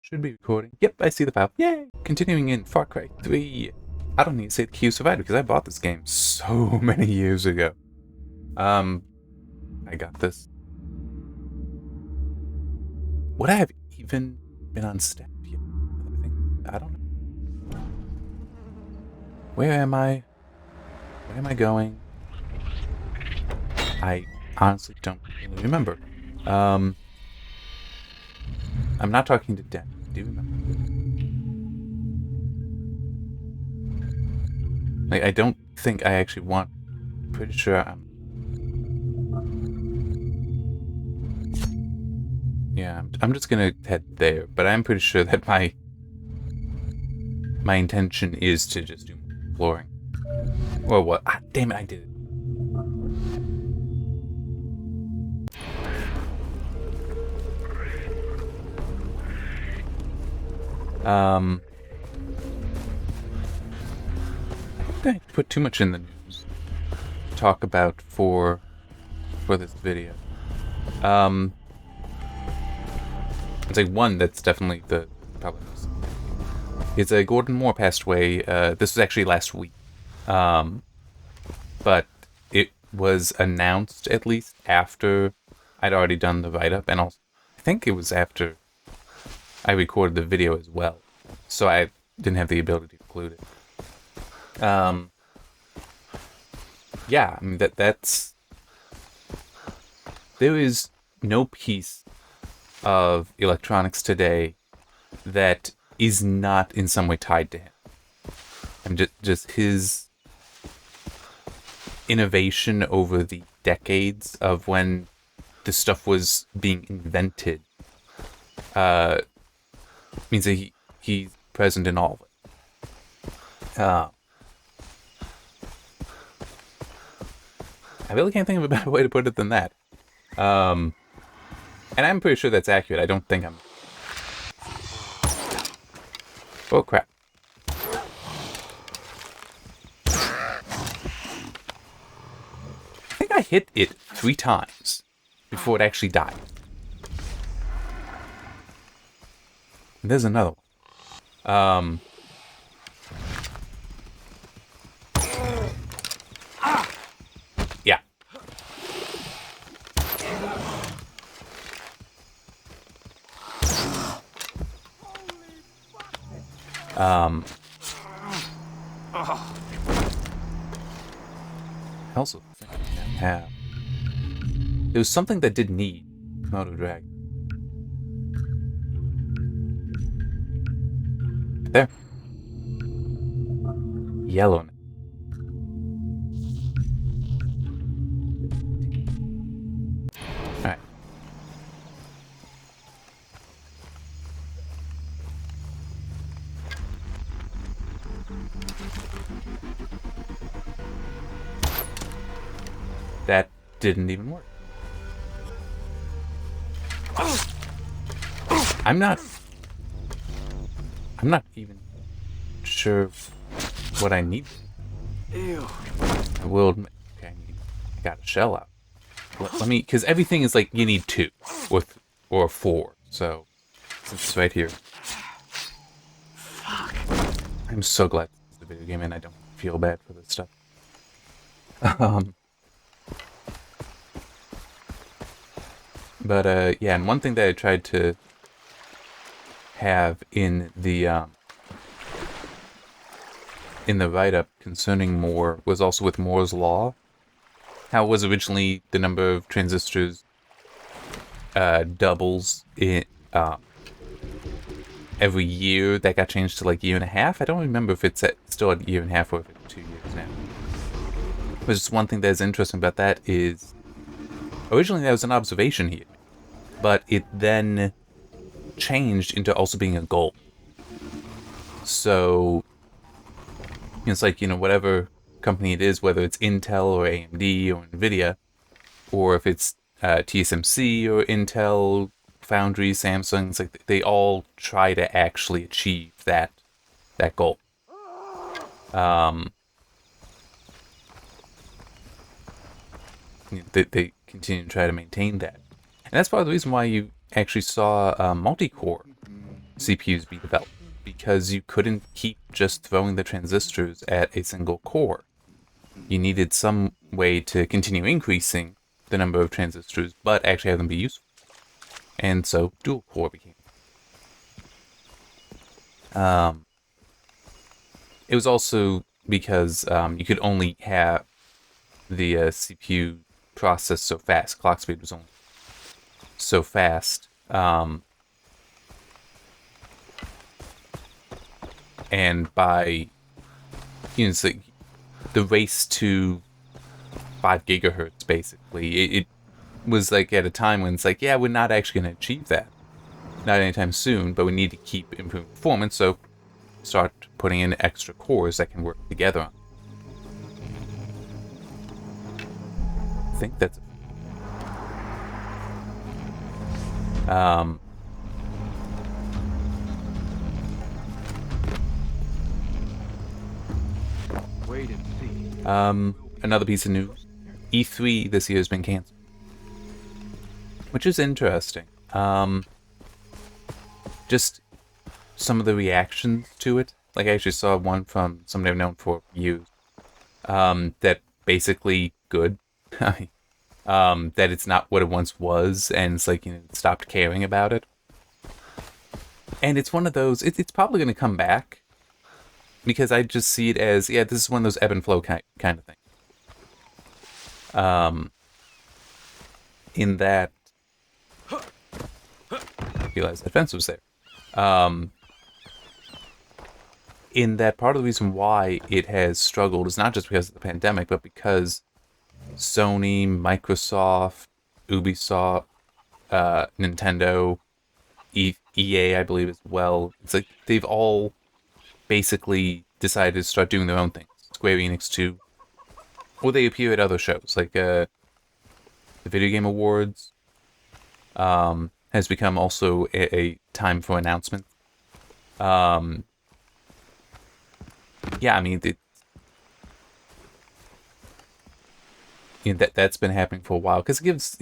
Should be recording. Yep, I see the file. Yay! Continuing in Far Cry 3. I don't need to say the key survived because I bought this game so many years ago. I got this. Would I have even been on step yet? I don't know. Where am I? Where am I going? I honestly don't really remember. I'm not talking to Den. Do you remember? Like, I don't think I actually want. Pretty sure I'm. Yeah, I'm just gonna head there, but I'm pretty sure that my intention is to just do exploring. Or what? Ah, damn it! I did it. I didn't put too much in the news to talk about for this video. It's like one that's definitely the probably most. It's Gordon Moore passed away. This was actually last week, but it was announced at least after I'd already done the write-up, and also I think it was after I recorded the video as well, so I didn't have the ability to include it. Yeah, I mean that's there is no piece of electronics today that is not in some way tied to him. And just his innovation over the decades of when this stuff was being invented means that he's present in all of it. I really can't think of a better way to put it than that. And I'm pretty sure that's accurate. I don't think I'm... Oh, crap. I think I hit it 3 times before it actually died. And there's another one. Yeah. I also think I have. There was something that did need Moto Drag. There. Yellow. Alright. That didn't even work. I'm not even sure what I need. Ew. I will admit, okay, I got a shell out. Let me, because everything is like, you need 2 or 4. So, since it's right here. Fuck. I'm so glad this is a video game and I don't feel bad for this stuff. But yeah, and one thing that I tried to have in the write-up concerning Moore was also with Moore's Law. How it was originally the number of transistors doubles in every year. That got changed to like 1.5 years. I don't remember if it's still at 1.5 years or if it's 2 years now. But just one thing that is interesting about that is originally that was an observation here, but it then changed into also being a goal. So it's like, whatever company it is, whether it's Intel or AMD or Nvidia, or if it's TSMC or Intel, Foundry, Samsung, it's like they all try to actually achieve that goal. They continue to try to maintain that. And that's part of the reason why you actually saw multi-core CPUs be developed, because you couldn't keep just throwing the transistors at a single core. You needed some way to continue increasing the number of transistors, but actually have them be useful. And so dual core became. It was also because you could only have the CPU process so fast. Clock speed was only so fast. And by, it's like the race to 5 gigahertz, basically, it was like at a time when it's like, yeah, we're not actually going to achieve that. Not anytime soon, but we need to keep improving performance, so start putting in extra cores that can work together on. I think that's it. Wait and see. Another piece of news. E3 this year has been canceled, which is interesting. Just some of the reactions to it. Like, I actually saw one from somebody I've known for years. That basically good. That it's not what it once was, and it's like, stopped caring about it. And it's one of those, it's probably going to come back, because I just see it as, yeah, this is one of those ebb and flow kind of things. In that, I realized that fence was there. In that, part of the reason why it has struggled is not just because of the pandemic, but because Sony, Microsoft, Ubisoft, Nintendo, EA, I believe as well. It's like they've all basically decided to start doing their own things. Square Enix too. Or they appear at other shows, like the Video Game Awards has become also a time for announcement. Yeah, I mean, that's been happening for a while, because it gives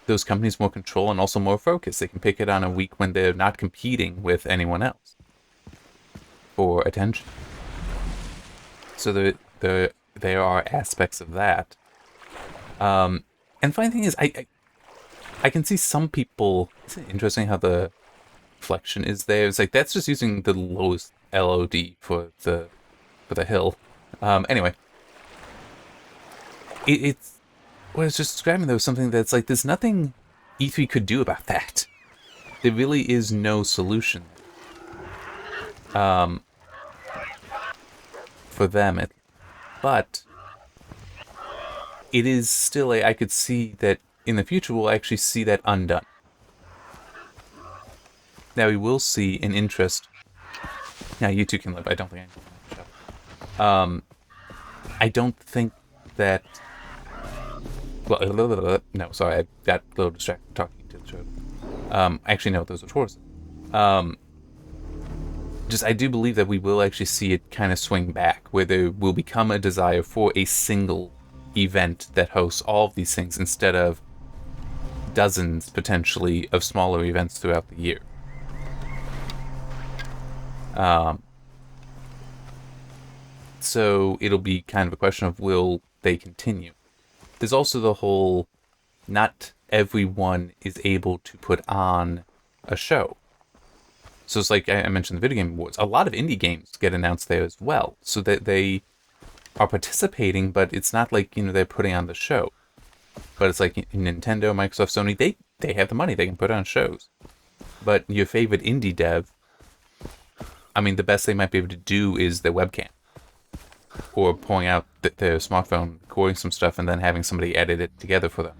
those companies more control and also more focus. They can pick it on a week when they're not competing with anyone else for attention. So there are aspects of that. And the funny thing is, I can see some people. Isn't it interesting how the reflection is there? It's like that's just using the lowest LOD for the hill. Anyway, it's what I was just describing, though, something that's like there's nothing E3 could do about that. There really is no solution for them. But it is still I could see that in the future we'll actually see that undone. Now we will see an interest. Now you two can live. I don't think I can shut up. I don't think that. Well, no, sorry, I got a little distracted talking to the show. Actually, no, those are horses. Just, I do believe that we will actually see it kind of swing back, where there will become a desire for a single event that hosts all of these things instead of dozens, potentially, of smaller events throughout the year. So it'll be kind of a question of, will they continue? There's also the whole, not everyone is able to put on a show. So it's like I mentioned the Video Game Awards. A lot of indie games get announced there as well. So that they are participating, but it's not like, they're putting on the show. But it's like Nintendo, Microsoft, Sony, they have the money. They can put on shows. But your favorite indie dev, I mean, the best they might be able to do is their webcam. Or pulling out their smartphone, recording some stuff, and then having somebody edit it together for them.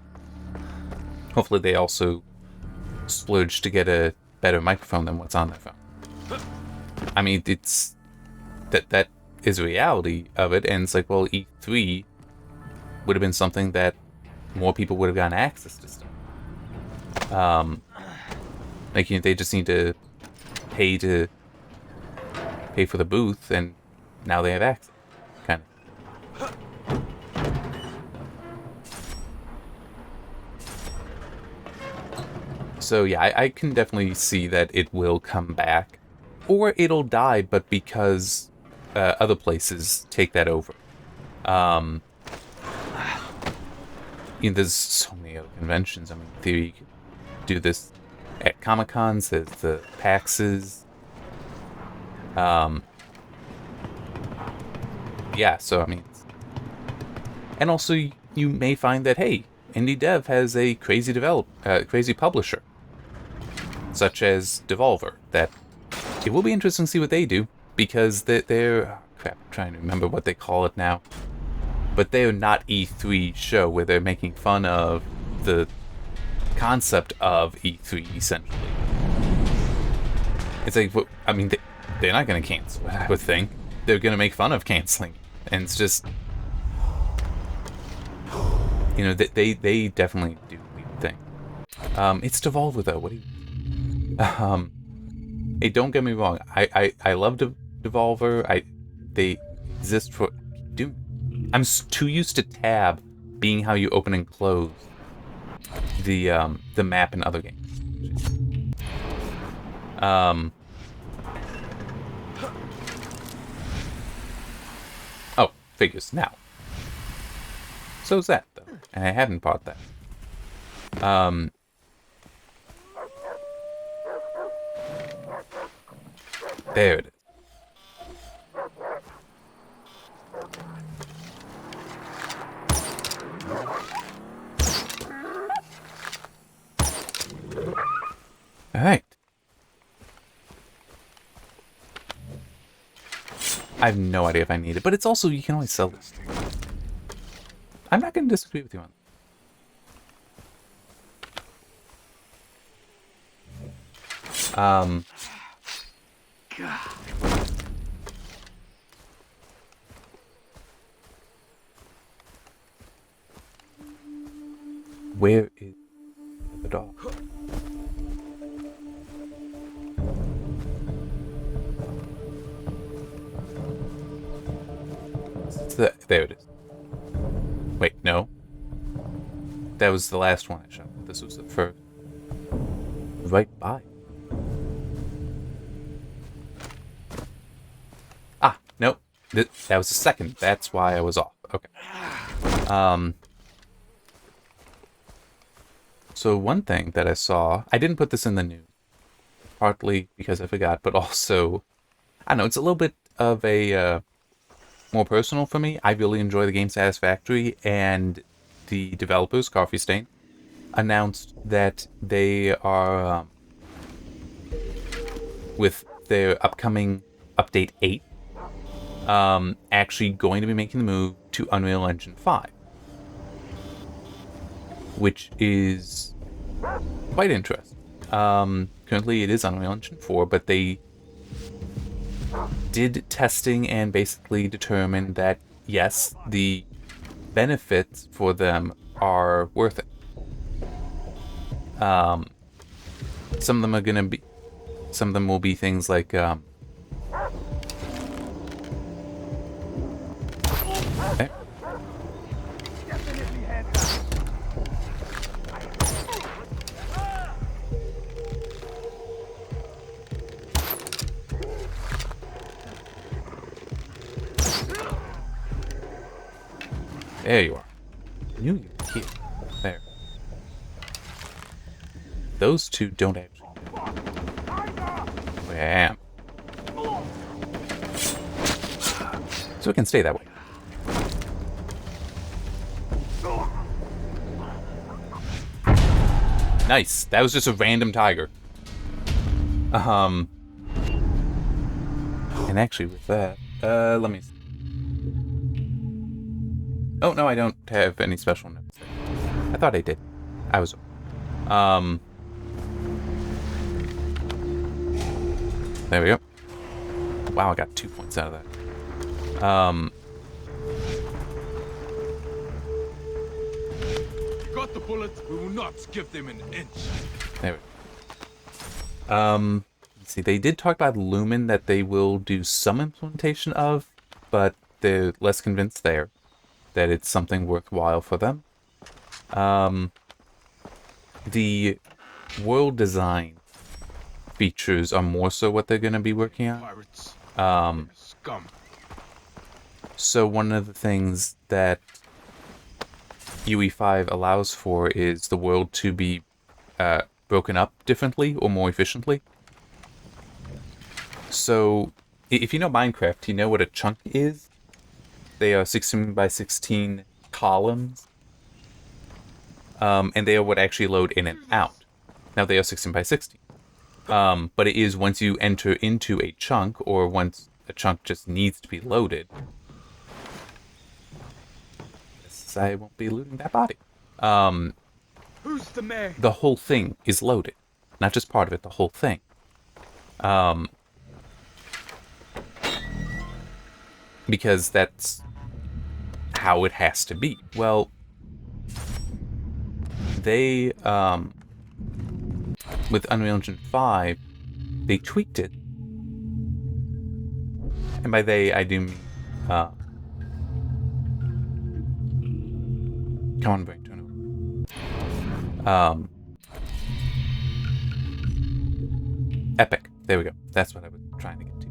Hopefully they also splurge to get a better microphone than what's on their phone. I mean, it's that is a reality of it, and it's like, well, E3 would have been something that more people would have gotten access to stuff. Like, they just need to pay for the booth, and now they have access. Kind of. So yeah, I can definitely see that it will come back. Or it'll die, but because other places take that over. Um, there's so many other conventions. I mean, in theory, you could do this at Comic-Cons, there's the PAXs. Yeah, so I mean... And also, you may find that, hey, indie dev has a crazy publisher, such as Devolver, that it will be interesting to see what they do, because they're oh, crap, I'm trying to remember what they call it now. But they're not E3 show where they're making fun of the concept of E3, essentially. It's like, I mean, they're not going to cancel it, I would think. They're going to make fun of canceling. And it's just... they definitely do weird thing. It's Devolver, though. What do you... Hey, don't get me wrong. I love Devolver. They exist for... I'm too used to tab being how you open and close the map in other games. Oh, figures now. So's that, though. And I hadn't bought that. There it is. Alright. I have no idea if I need it, but it's also, you can always sell this. I'm not going to disagree with you on that. Where is the dog? There it is. Wait, no. That was the last one I shot. This was the first. Right by. Ah, no. That was the second. That's why I was off. Okay. So one thing that I saw, I didn't put this in the news, partly because I forgot, but also, I don't know, it's a little bit of a more personal for me. I really enjoy the game Satisfactory, and the developers, Coffee Stain, announced that they are, with their upcoming Update 8, actually going to be making the move to Unreal Engine 5. Which is quite interesting. Currently it is Unreal Engine 4, but they did testing and basically determined that, yes, the benefits for them are worth it. Some of them are going to be... Some of them will be things like... Okay. There you are. I knew you were here. There. Those two don't actually know where I am. So it can stay that way. Nice. That was just a random tiger. And actually with that, let me see. Oh, no, I don't have any special notes. I thought I did. I was... There we go. Wow, I got 2 points out of that. Got the bullets. We will not give them an inch. There we go. Let's see, they did talk about Lumen that they will do some implementation of, but they're less convinced there that it's something worthwhile for them. The world design features are more so what they're going to be working on. Pirates. Um, Scum. so one of the things that UE5 allows for is the world to be broken up differently or more efficiently. So, if you know Minecraft, you know what a chunk is. They are 16 by 16 columns, and they are what actually load in and out. Now, they are 16 by 16. But it is once you enter into a chunk, or once a chunk just needs to be loaded. Yes, I won't be looting that body. Who's the mayor? The whole thing is loaded. Not just part of it, the whole thing. Because that's how it has to be. Well, they, with Unreal Engine 5, they tweaked it. And by they, I do mean, come on, brain, turn over. Epic. There we go. That's what I was trying to get to.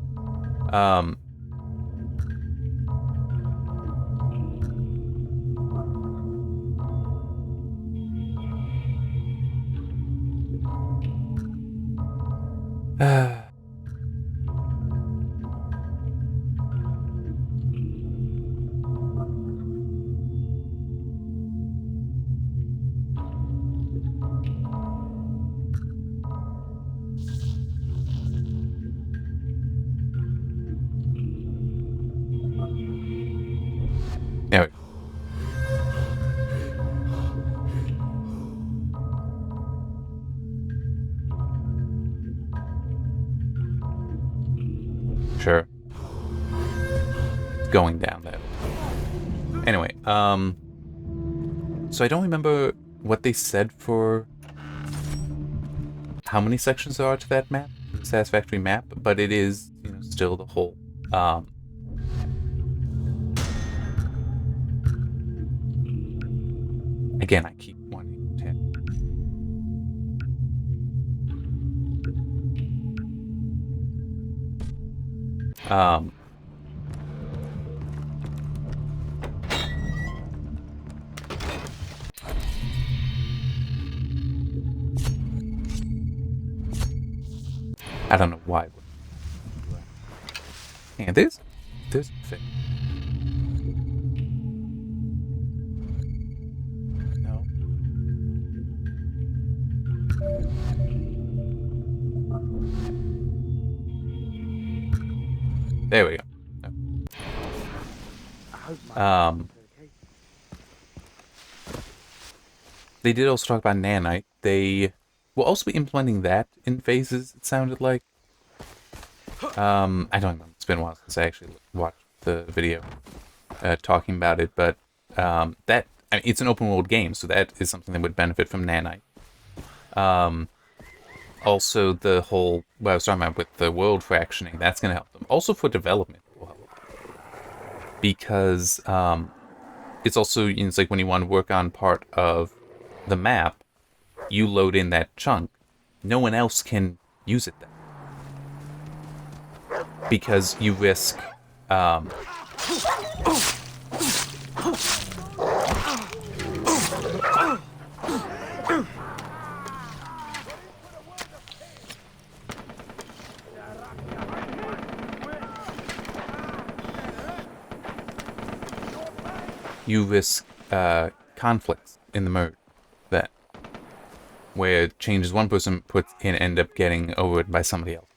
There we go. Sure. It's going down that. Anyway, so I don't remember what they said for how many sections there are to that map, satisfactory map, but it is, still the whole. Again, I keep wanting to. I don't know why. And there's a thing. No. There we go. No. They did also talk about nanite. They will also be implementing that in phases, it sounded like. I don't remember. It's been a while since I actually watched the video talking about it, but it's an open world game, so that is something that would benefit from nanite. Also, the whole, what I was talking about with the world fractioning, that's going to help them. Also for development, it will help. Because it's also, it's like when you want to work on part of the map, you load in that chunk. No one else can use it then. Because you risk conflicts in the mode that where changes one person puts in end up getting overridden by somebody else.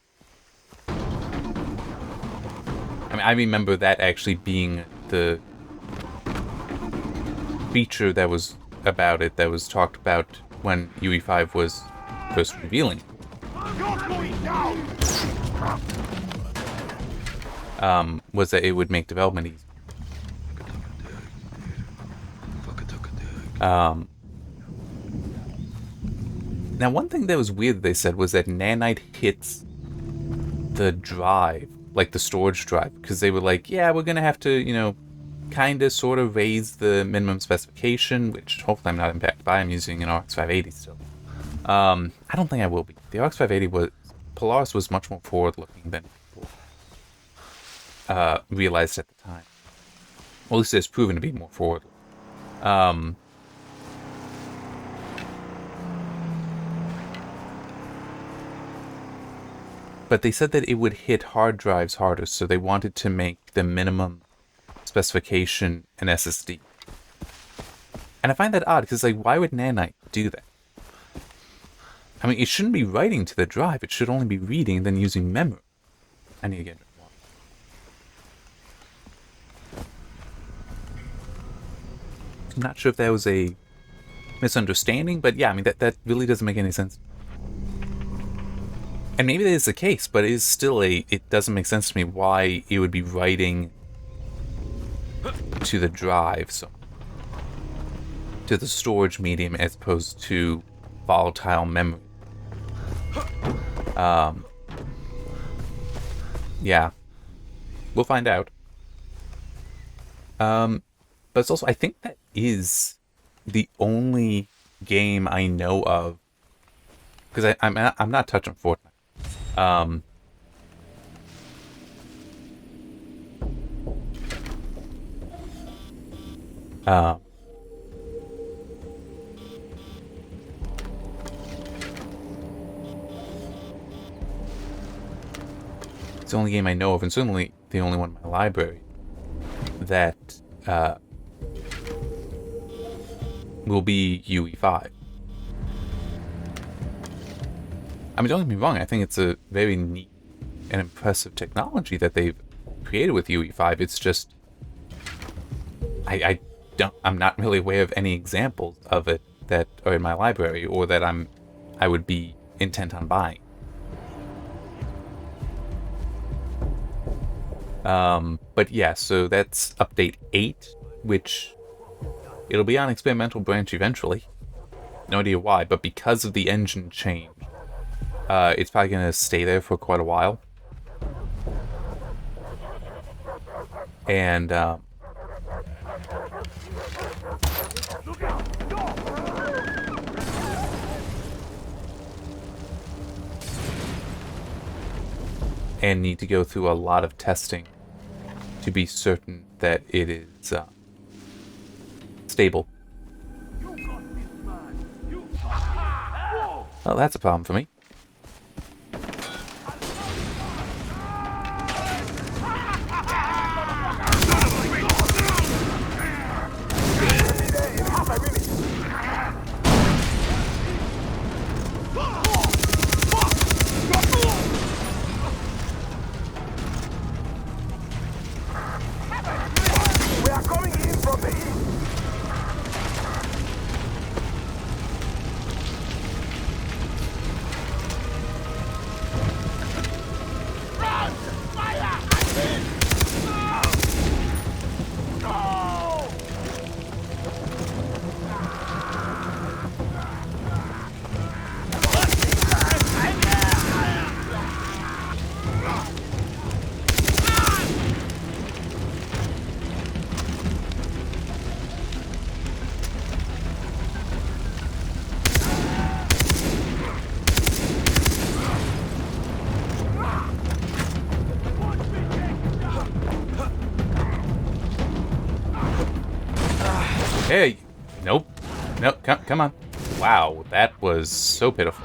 I mean, I remember that actually being the feature that was about it, that was talked about when UE5 was first revealing. Was that it would make development easy. Now, one thing that was weird they said was that nanite hits the drive, like the storage drive, because they were like, yeah, we're going to have to, kind of sort of raise the minimum specification, which hopefully I'm not impacted by. I'm using an RX 580 still. I don't think I will be. The RX 580 was... Polaris was much more forward-looking than people realized at the time. Well, at least it's proven to be more forward-looking. But they said that it would hit hard drives harder, so they wanted to make the minimum specification an SSD. And I find that odd, because, like, why would Nanite do that? I mean, it shouldn't be writing to the drive. It should only be reading and then using memory. I need to get water. I'm not sure if that was a misunderstanding, but yeah, I mean, that really doesn't make any sense. And maybe that is the case, but it is still it doesn't make sense to me why it would be writing to the drive, so to the storage medium as opposed to volatile memory. Yeah. We'll find out. But it's also, I think that is the only game I know of, because I'm not touching Fortnite. It's the only game I know of, and certainly the only one in my library that will be UE5. I mean, don't get me wrong, I think it's a very neat and impressive technology that they've created with UE5. It's just, I'm not really aware of any examples of it that are in my library or that I would be intent on buying. But yeah, so that's update 8, which it'll be on experimental branch eventually. No idea why, but because of the engine change, it's probably going to stay there for quite a while. And, and need to go through a lot of testing to be certain that it is stable. Well, that's a problem for me. Hey, nope. Nope, come on. Wow, that was so pitiful.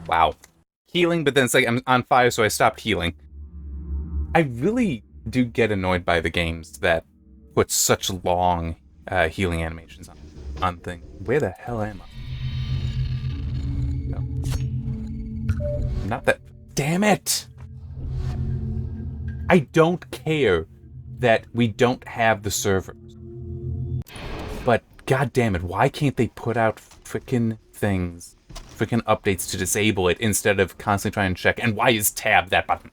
Wow. Healing, but then it's like I'm on fire, so I stopped healing. I really do get annoyed by the games that put such long healing animations on things. Where the hell am I? No. Not that. Damn it! I don't care that we don't have the servers. But god damn it, why can't they put out frickin' things, frickin' updates to disable it instead of constantly trying to check? And why is tab that button?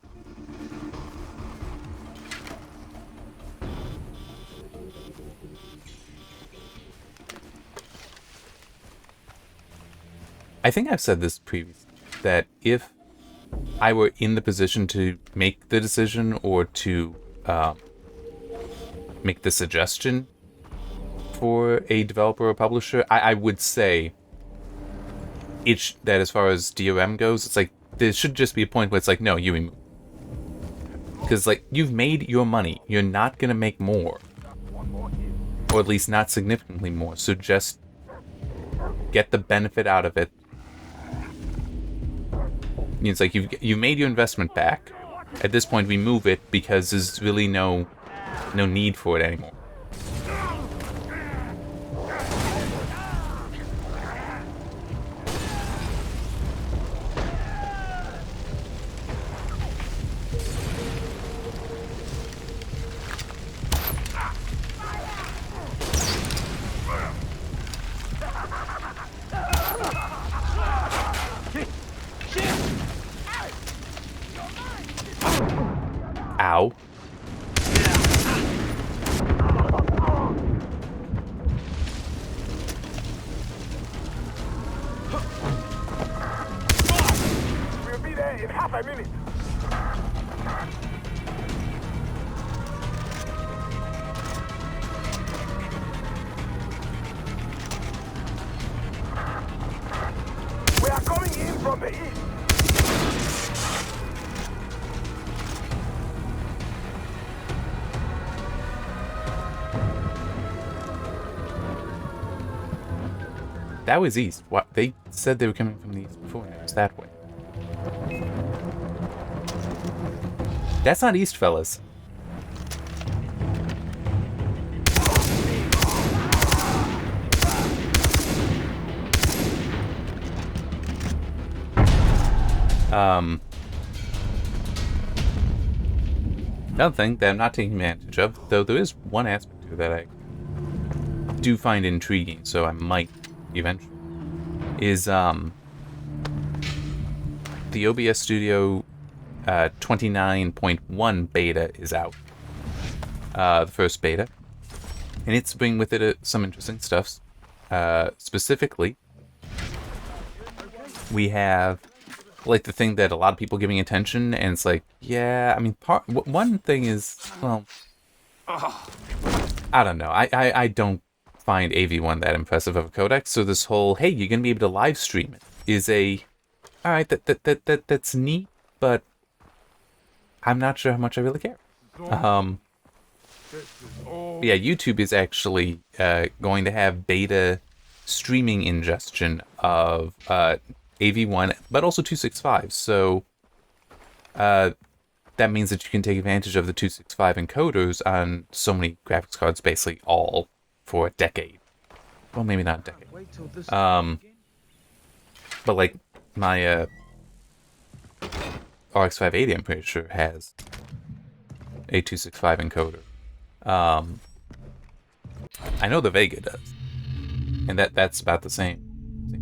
I think I've said this previously, that if I were in the position to make the decision or to make the suggestion for a developer or publisher, I would say that as far as DRM goes, it's like there should just be a point where it's like, no, you remove. Because, like, you've made your money. You're not going to make more. Or at least not significantly more. So just get the benefit out of it. It's like you've made your investment back. At this point, remove it because there's really no need for it anymore. Ow. We'll be there in half a minute. We are coming in from the east. That was east. What? They said they were coming from the east before, and it was that way. That's not east, fellas. Another thing that I'm not taking advantage of, though there is one aspect to it that I do find intriguing, so I might eventually, is the OBS Studio 29.1 beta is out. The first beta. And it's bringing with it some interesting stuff. Specifically, we have like the thing that a lot of people giving attention, and it's like, yeah, I mean, one thing is, well, I don't know. I don't find AV1 that impressive of a codec, so this whole, hey, you're gonna be able to live stream it is alright, that's neat, but I'm not sure how much I really care. Yeah, YouTube is actually going to have beta streaming ingestion of AV1, but also 265, so that means that you can take advantage of the 265 encoders on so many graphics cards, basically all for a decade. Well, maybe not a decade. But like my RX 580, I'm pretty sure has a 265 encoder. I know the Vega does, and that's about the same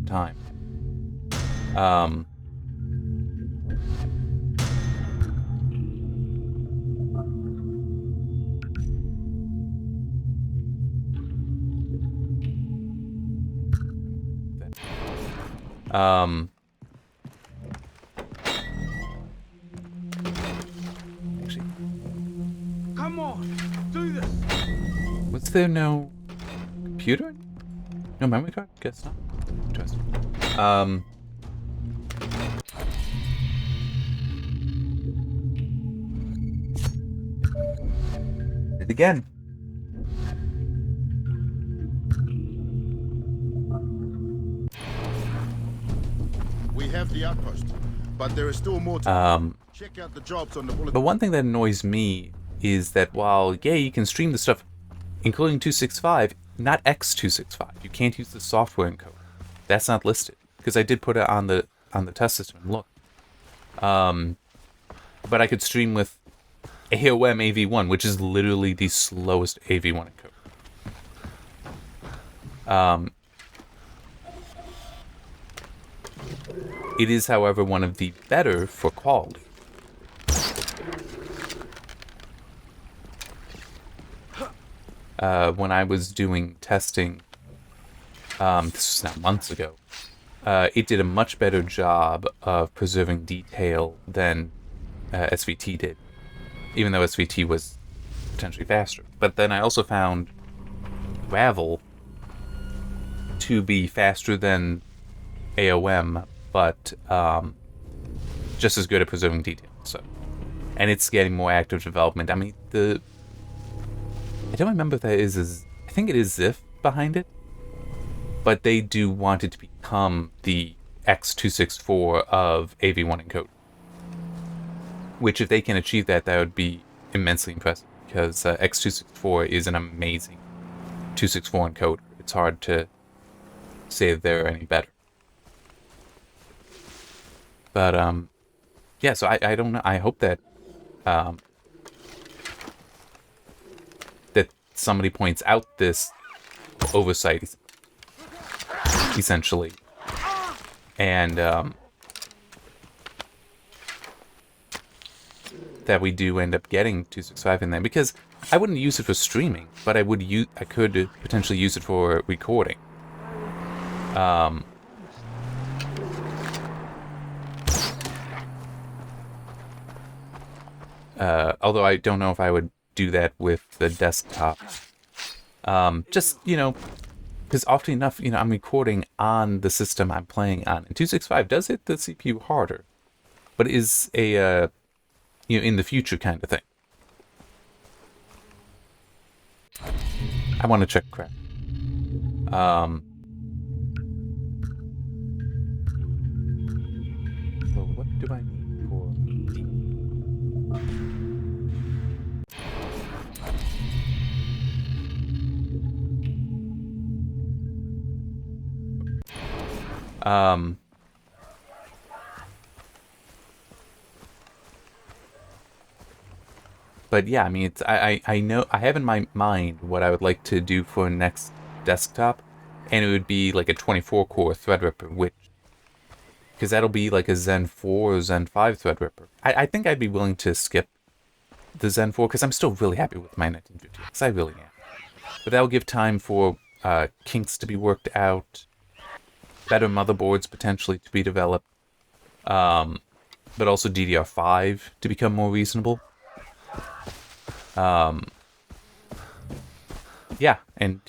time. Actually, Come on, do this. was there no computer? No memory card? Guess not. Interesting. It again. We have the outpost, but there is still more to check out the jobs on the bulletin. But one thing that annoys me is that while, yeah, you can stream the stuff, including 265, not X265. You can't use the software encoder. That's not listed. Because I did put it on the test system and look. But I could stream with AOM AV1, which is literally the slowest AV1 encoder. It is, however, one of the better for quality. When I was doing testing, this was now months ago, it did a much better job of preserving detail than SVT did, even though SVT was potentially faster. But then I also found Ravel to be faster than AOM, but just as good at preserving detail. So, and it's getting more active development. I mean, I don't remember if that is I think it is Ziff behind it, but they do want it to become the X264 of AV1 encode. Which, if they can achieve that, that would be immensely impressive, because X264 is an amazing 264 encoder. It's hard to say that they're any better. But, yeah, so I don't know. I hope that, that somebody points out this oversight, essentially. And, that we do end up getting 265 in there, because I wouldn't use it for streaming, but I could potentially use it for recording. Although I don't know if I would do that with the desktop. Just, because often enough, I'm recording on the system I'm playing on, and 265 does hit the CPU harder, but is a in the future kind of thing. I want to check crap. So what do I need for D? But yeah, I mean, it's I know I have in my mind what I would like to do for next desktop, and it would be like a 24-core Threadripper, because that'll be like a Zen 4 or Zen 5 Threadripper. I think I'd be willing to skip the Zen 4, because I'm still really happy with my 1950X. I really am. But that'll give time for kinks to be worked out, better motherboards potentially to be developed, but also DDR5 to become more reasonable. Yeah, and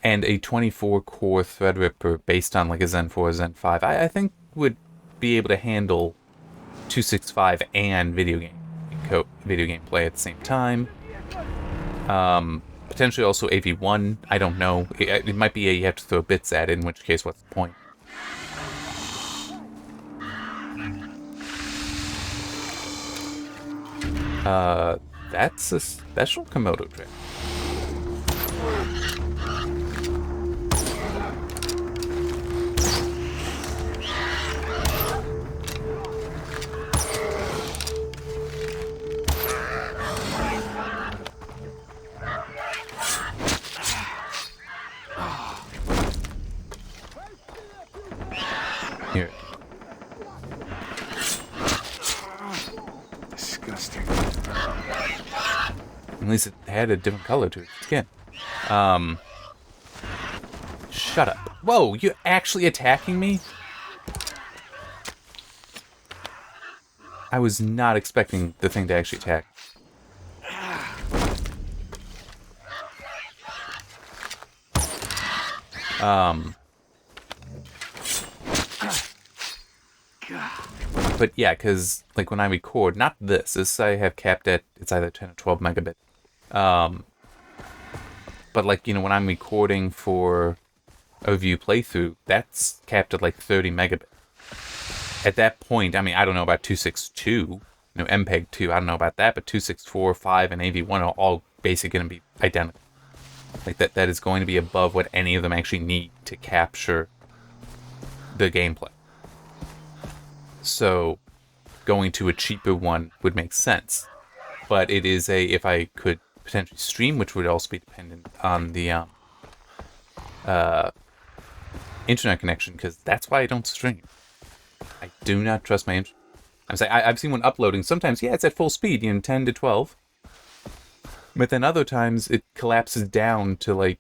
a 24-core Threadripper based on like a Zen 4 or Zen 5, I think would be able to handle 265 and video game play at the same time. Potentially also AV1. I don't know. It might be you have to throw bits at it, in which case, what's the point? That's a special Komodo trick. Here. Disgusting. At least it had a different color to its skin. Shut up. Whoa, you're actually attacking me? I was not expecting the thing to actually attack. But yeah, because like when I record, not this I have capped at, it's either 10 or 12 megabit. But like, when I'm recording for a view playthrough, that's capped at like 30 megabit. At that point, I mean, I don't know about 262, MPEG 2, I don't know about that, but 264, 5, and AV1 are all basically going to be identical. Like that is going to be above what any of them actually need to capture the gameplay. So going to a cheaper one would make sense. But it is if I could potentially stream, which would also be dependent on the internet connection, because that's why I don't stream. I do not trust my internet. I'm saying I've seen one uploading. Sometimes, yeah, it's at full speed, 10 to 12. But then other times it collapses down to like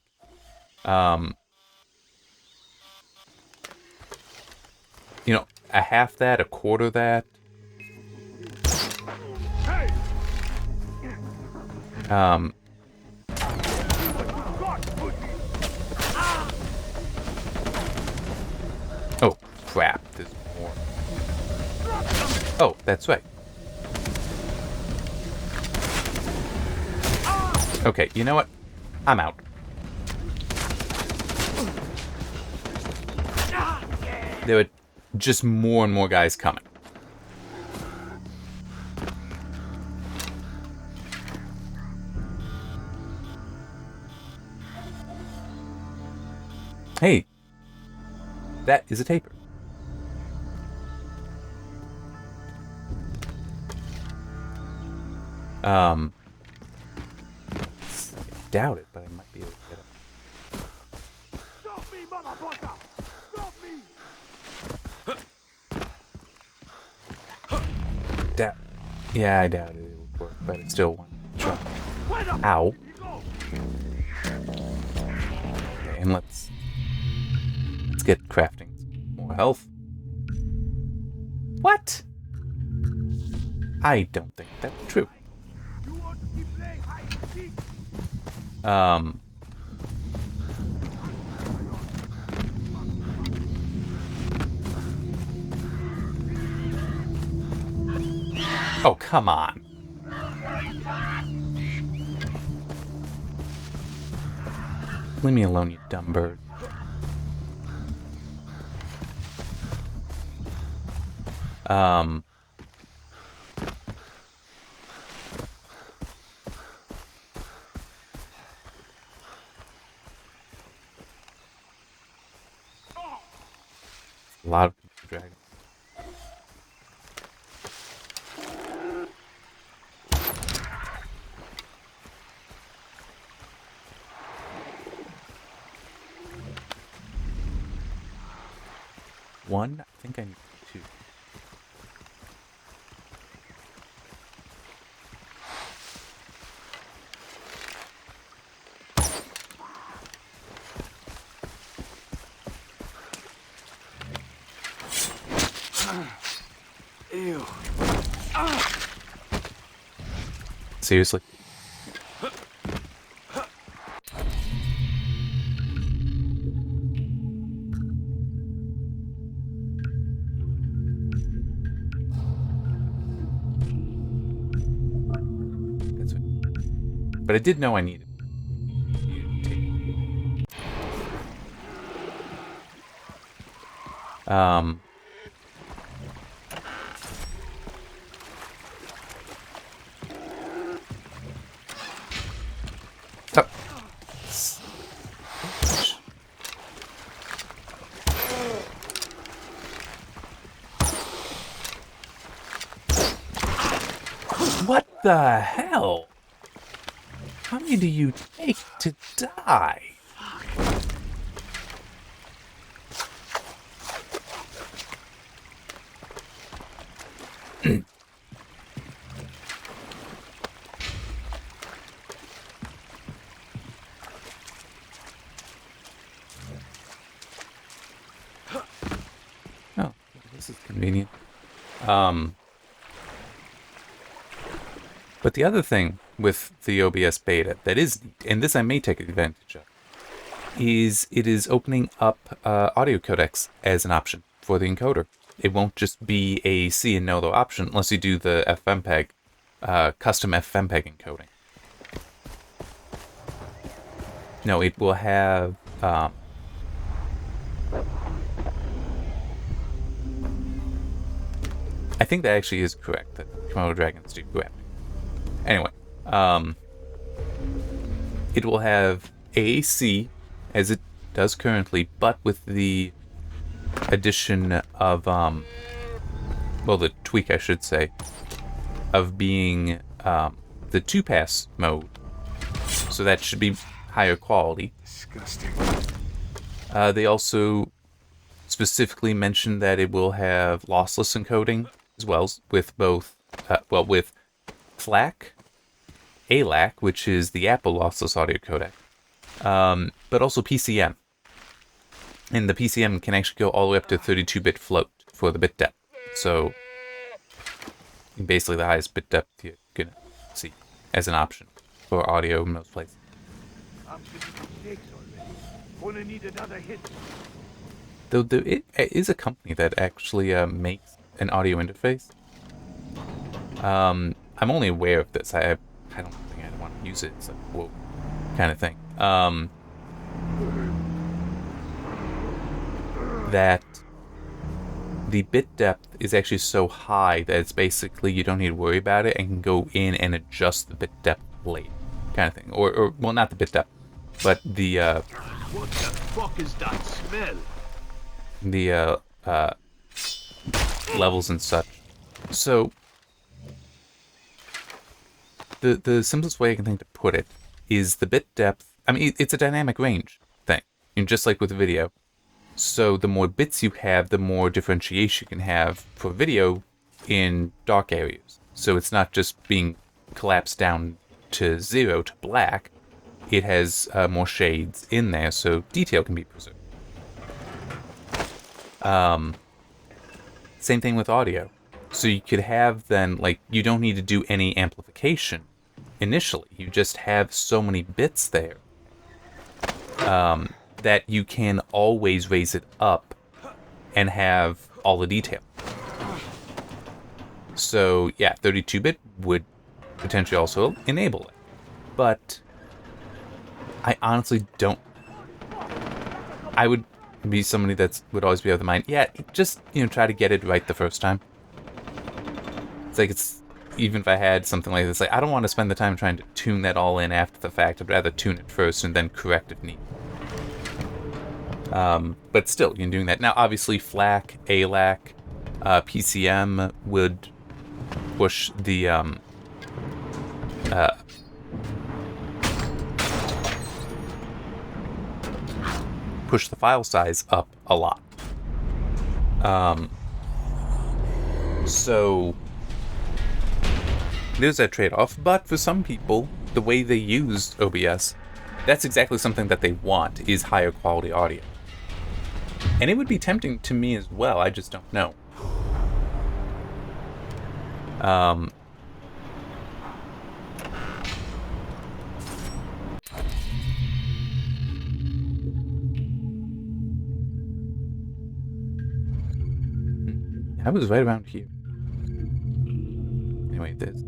you know, a half that, a quarter that. Um, oh, crap, there's more. Oh, that's right. Okay, you know what? I'm out. There are just more and more guys coming. Hey, that is a taper. I doubt it, but I might be able to get it. Stop me, motherfucker! Stop me! Yeah, I doubt it will work, but it's still one shot. Ow. Okay, and let's get crafting more health. What? I don't think that's true. You want to keep playing hide and seek? Oh, come on. Leave me alone, you dumb bird. A lot of dragons. One? I think I need two. Ew. Seriously? That's what. But I did know I needed. Um. Oh. What the hell? How many do you take to die? Oh, this is convenient. But the other thing with the OBS beta that is neat, and this I may take advantage of, is it is opening up audio codecs as an option for the encoder. It won't just be a C and no option unless you do the FFmpeg, custom FFmpeg encoding. No, it will have I think that actually is correct, that Komodo dragons do grab. Anyway, it will have AAC, as it does currently, but with the addition of, well, the tweak, I should say, of being the 2-pass mode. So that should be higher quality. Disgusting. They also specifically mentioned that it will have lossless encoding as well, with both, with FLAC, ALAC, which is the Apple lossless audio codec, but also PCM. And the PCM can actually go all the way up to 32-bit float for the bit depth. So basically the highest bit depth you're gonna see as an option for audio in most places. I'm getting mistakes already. Gonna need another hit. Though it is a company that actually makes an audio interface. I'm only aware of this. I don't think I want to use it. It's like, whoa, kind of thing. That the bit depth is actually so high that it's basically you don't need to worry about it and can go in and adjust the bit depth later, kind of thing. Or well, not the bit depth, but the What the fuck is that smell? the levels and such. So the simplest way I can think to put it is the bit depth. I mean, it's a dynamic range thing, just like with video. So the more bits you have, the more differentiation you can have for video in dark areas. So it's not just being collapsed down to 0 to black. It has more shades in there, so detail can be preserved. Same thing with audio. So you could have then, like, you don't need to do any amplification initially. You just have so many bits there that you can always raise it up and have all the detail. So yeah, 32-bit would potentially also enable it. But I honestly don't. I would be somebody that would always be of the mind, yeah, just, try to get it right the first time. It's even if I had something like this, like, I don't want to spend the time trying to tune that all in after the fact. I'd rather tune it first and then correct if needed. But still, you're doing that. Now, obviously, FLAC, ALAC, PCM would push the file size up a lot. So there's that trade-off. But for some people, the way they use OBS, that's exactly something that they want, is higher quality audio. And it would be tempting to me as well, I just don't know. I was right around here. Anyway, this.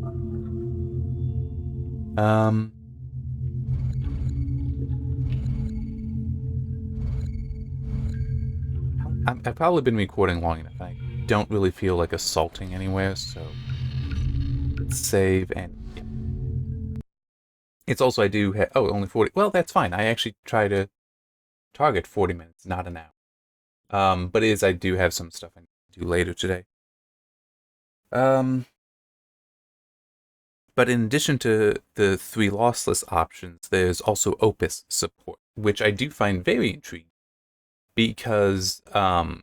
I've probably been recording long enough. I don't really feel like assaulting anywhere, so let's save and yeah. It's also I do have only 40. Well, that's fine. I actually try to target 40 minutes, not an hour. But I do have some stuff I need to do later today. But in addition to the 3 lossless options, there's also Opus support, which I do find very intriguing. Because, and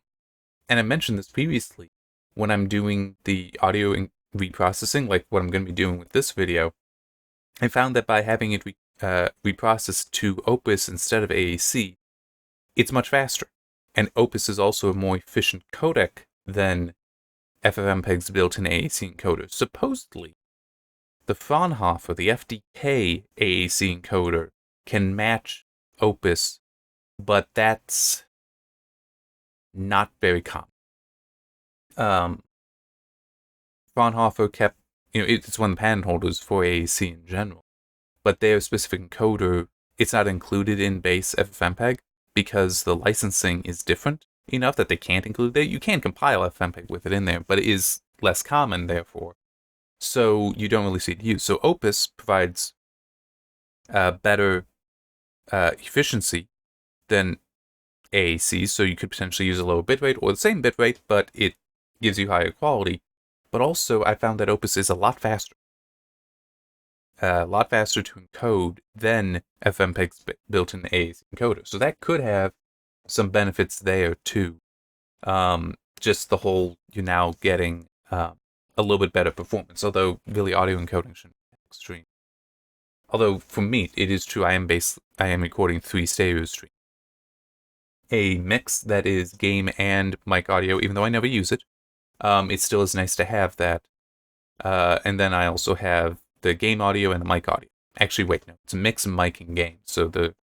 I mentioned this previously, when I'm doing the audio reprocessing, like what I'm going to be doing with this video, I found that by having it reprocessed to Opus instead of AAC, it's much faster. And Opus is also a more efficient codec than FFmpeg's built-in AAC encoder. Supposedly, the Fraunhofer, the FDK AAC encoder, can match Opus, but that's not very common. Fraunhofer kept, it's one of the patent holders for AAC in general, but their specific encoder, it's not included in base FFmpeg because the licensing is different enough that they can't include it. You can compile FFmpeg with it in there, but it is less common, therefore. So you don't really see it used. So Opus provides better efficiency than AAC, so you could potentially use a lower bitrate or the same bitrate, but it gives you higher quality. But also, I found that Opus is a lot faster. A lot faster to encode than FFmpeg's built-in AAC encoder. So that could have some benefits there too. Just the whole, you're now getting a little bit better performance, although really audio encoding shouldn't be extreme. Although for me, it is true, I am recording 3 stereo streams. a mix that is game and mic audio, even though I never use it. It still is nice to have that. And then I also have the game audio and the mic audio. Actually, wait, no, it's a mix of mic and game. So the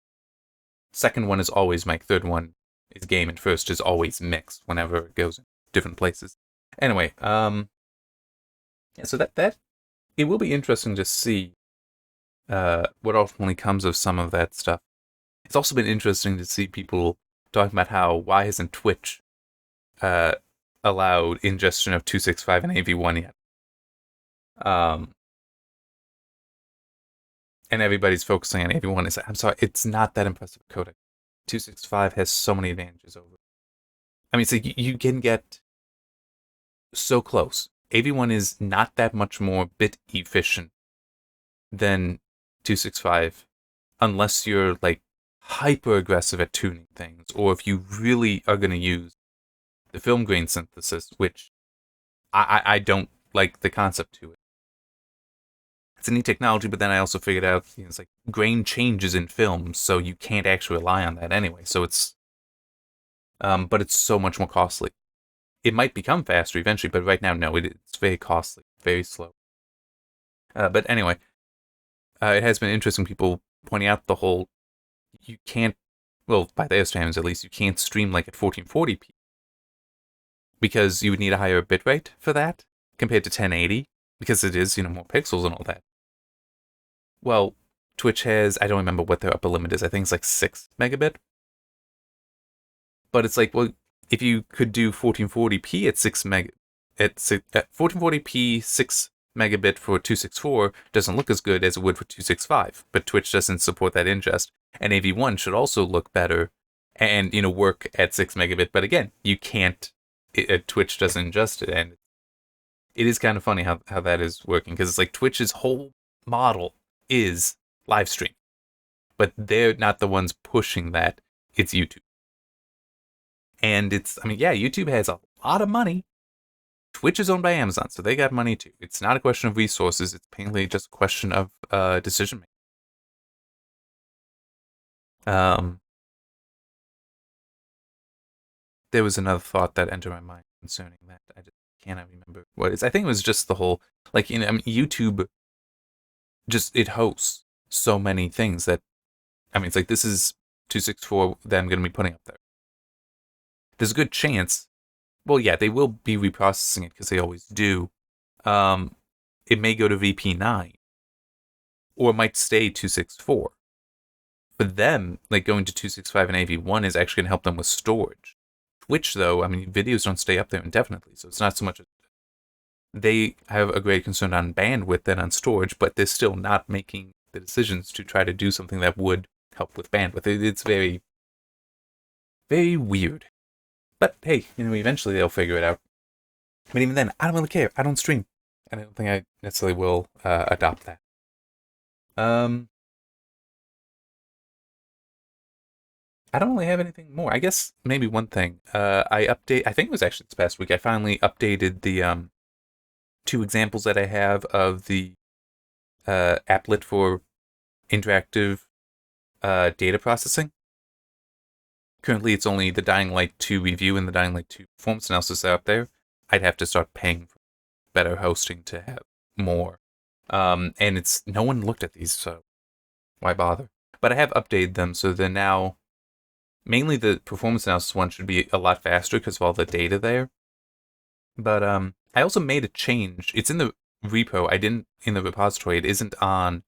second one is always mic, third one is game, and first is always mix whenever it goes in different places. Anyway, yeah, so that it will be interesting to see what ultimately comes of some of that stuff. It's also been interesting to see people talking about how why hasn't Twitch allowed ingestion of 265 and AV1 yet. And everybody's focusing on AV1. I'm sorry, it's not that impressive a codec. 265 has so many advantages over it. I mean, so you can get so close. AV1 is not that much more bit efficient than 265 unless you're like hyper aggressive at tuning things, or if you really are going to use the film grain synthesis, which I don't like the concept to it. It's a neat technology, but then I also figured out it's like grain changes in film, so you can't actually rely on that anyway. So it's, but it's so much more costly. It might become faster eventually, but right now, no, it's very costly, very slow. But anyway, it has been interesting. People pointing out the whole, you can't, well, by their standards at least, you can't stream like at 1440p because you would need a higher bitrate for that compared to 1080 because it is, more pixels and all that. Well, Twitch has, I don't remember what their upper limit is. I think it's like 6 megabit. But it's like, well, if you could do 1440p at 1440p 6 megabit for 264 doesn't look as good as it would for 265. But Twitch doesn't support that ingest. And AV1 should also look better and, work at 6 megabit. But again, you can't, Twitch doesn't ingest it. And it is kind of funny how that is working because it's like Twitch's whole model is live stream, but they're not the ones pushing that. It's YouTube. And YouTube has a lot of money. Twitch is owned by Amazon, so they got money too. It's not a question of resources. It's mainly just a question of decision making. There was another thought that entered my mind concerning that. I just cannot remember what it is. I think it was just the whole, YouTube it hosts so many things that, it's like this is 264 that I'm going to be putting up there. There's a good chance, well, yeah, they will be reprocessing it because they always do. It may go to VP9 or it might stay 264. For them, like going to 265 and AV1 is actually going to help them with storage. Twitch, though, videos don't stay up there indefinitely, so it's not so much. They have a great concern on bandwidth than on storage, but they're still not making the decisions to try to do something that would help with bandwidth. It's very, very weird. But hey, eventually they'll figure it out. But even then, I don't really care. I don't stream. And I don't think I necessarily will adopt that. I don't really have anything more. I guess maybe one thing. I think it was actually this past week, I finally updated the 2 examples that I have of the applet for interactive data processing. Currently, it's only the Dying Light 2 review and the Dying Light 2 performance analysis out there. I'd have to start paying for better hosting to have more. And no one looked at these, so why bother? But I have updated them, so they're now, mainly the performance analysis one should be a lot faster because of all the data there. But I also made a change. It's in the repo. In the repository. It isn't on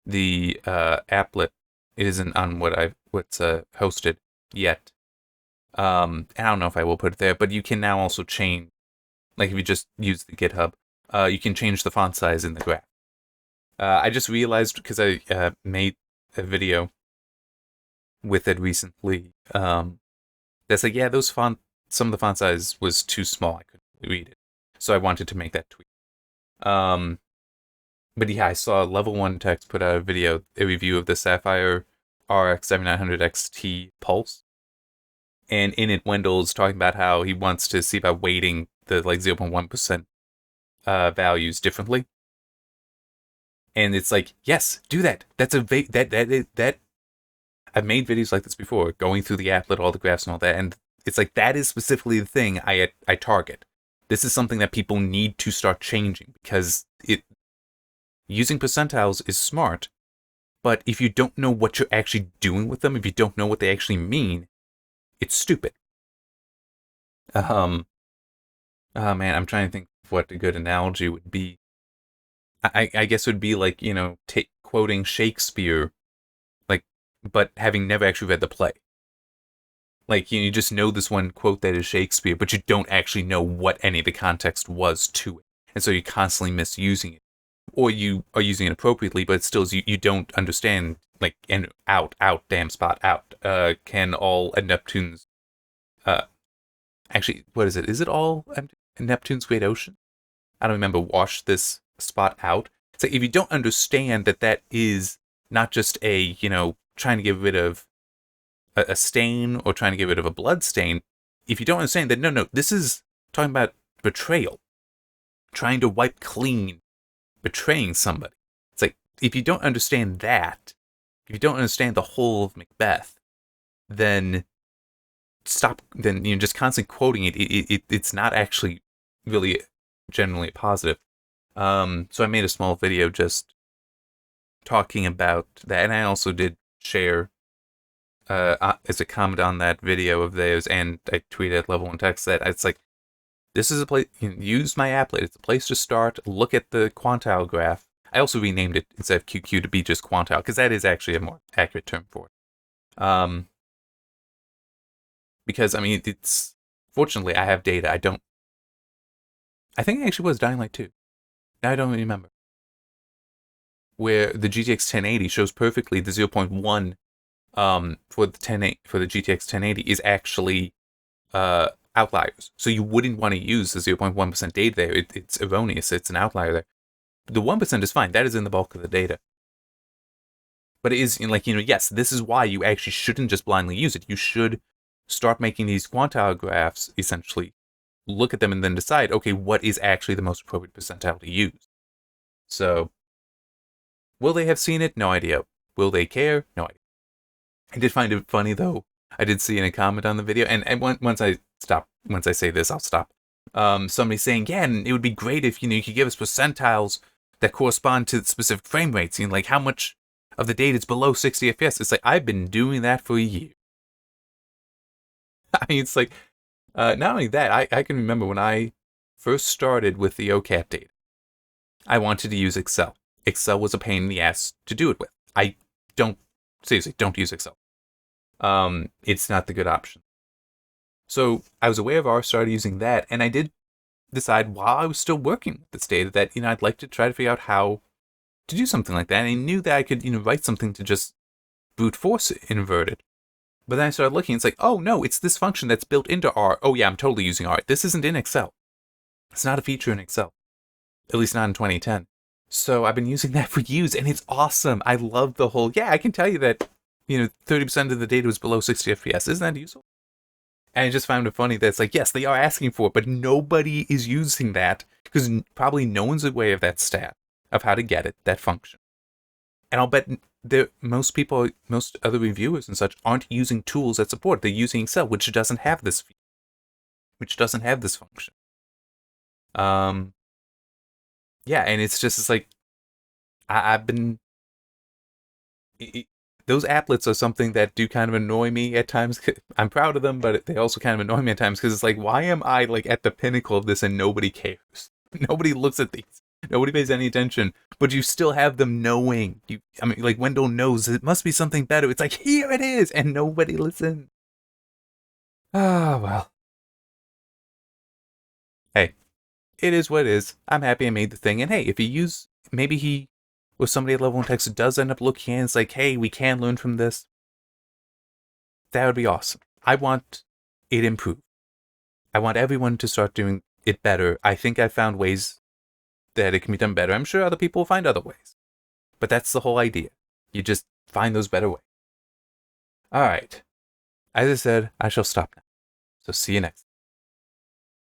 the applet. It isn't on what's hosted yet. And I don't know if I will put it there, but you can now also change, like if you just use the GitHub, you can change the font size in the graph. I just realized because I made a video with it recently. That's like, yeah, some of the font size was too small. I couldn't read it. So I wanted to make that tweak. But yeah, I saw Level 1 Text put out a review of the Sapphire RX 7900 XT Pulse. And in it, Wendell's talking about how he wants to see about weighting the 0.1% values differently. And it's like, yes, do that. That's I've made videos like this before, going through the applet, all the graphs and all that, and it's like that is specifically the thing I target. This is something that people need to start changing, because using percentiles is smart, but if you don't know what you're actually doing with them, if you don't know what they actually mean, it's stupid. Oh man, I'm trying to think of what a good analogy would be. I guess it would be like, quoting Shakespeare, like, but having never actually read the play. Like, you just know this one quote that is Shakespeare, but you don't actually know what any of the context was to it. And so you're constantly misusing it. Or you are using it appropriately, but still you don't understand, like, and out, damn spot, out. Can all Neptune's, actually, what is it? Is it all Neptune's great ocean? I don't remember, wash this spot out. It's like, if you don't understand that is not just a, trying to get rid of a stain or trying to get rid of a blood stain, if you don't understand that, no, this is talking about betrayal. Trying to wipe clean, betraying somebody. It's like, if you don't understand that, if you don't understand the whole of Macbeth, then stop, then just constantly quoting it's not actually really generally positive. So I made a small video just talking about that, and I also did share as a comment on that video of theirs, and I tweeted at Level 1 Text that it's like, this is a place, use my applet. It's a place to start. Look at the quantile graph. I also renamed it instead of QQ to be just quantile, because that is actually a more accurate term for it. Because, it's, fortunately, I have data. I think it actually was Dying Light 2. Now I don't remember. Where the GTX 1080 shows perfectly the 0.1 for the GTX 1080 is actually outliers. So you wouldn't want to use the 0.1% data there. It's erroneous. It's an outlier there. The 1% is fine. That is in the bulk of the data. But it is, yes, this is why you actually shouldn't just blindly use it. You should start making these quantile graphs, essentially, look at them and then decide, okay, what is actually the most appropriate percentile to use? So, will they have seen it? No idea. Will they care? No idea. I did find it funny, though. I did see in a comment on the video, and once I say this, I'll stop. Somebody saying, yeah, and it would be great if, you could give us percentiles that correspond to specific frame rates, like how much of the data is below 60 FPS. It's like, I've been doing that for a year. It's like, not only that, I can remember when I first started with the OCAT data, I wanted to use Excel. Excel was a pain in the ass to do it with. Seriously, don't use Excel. It's not the good option. So I was aware of R, started using that, and I did decide while I was still working with this data that, I'd like to try to figure out how to do something like that. And I knew that I could, write something to just brute force invert it. But then I started looking, it's like, oh no, it's this function that's built into R. Oh yeah, I'm totally using R. This isn't in Excel. It's not a feature in Excel. At least not in 2010. So I've been using that for years, and it's awesome. I love the whole, I can tell you that, 30% of the data was below 60 FPS. Isn't that useful? And I just found it funny that it's like, yes, they are asking for it, but nobody is using that, because probably no one's aware of that stat, of how to get it, that function. And I'll bet most other reviewers and such aren't using tools that support it. They're using Excel, which doesn't have this feature, which doesn't have this function. Yeah, and it's like, I've been... those applets are something that do kind of annoy me at times. I'm proud of them, but they also kind of annoy me at times, because it's like, why am I like at the pinnacle of this and nobody cares? Nobody looks at these. Nobody pays any attention, but you still have them knowing. Like Wendell knows it must be something better. It's like, here it is, and nobody listens. Ah, well. Hey, it is what it is. I'm happy I made the thing, and hey, if maybe he was somebody at Level 1 Text who does end up looking and it's like, hey, we can learn from this. That would be awesome. I want it improved. I want everyone to start doing it better. I think I found ways that it can be done better. I'm sure other people will find other ways. But that's the whole idea. You just find those better ways. All right. As I said, I shall stop now. So see you next time.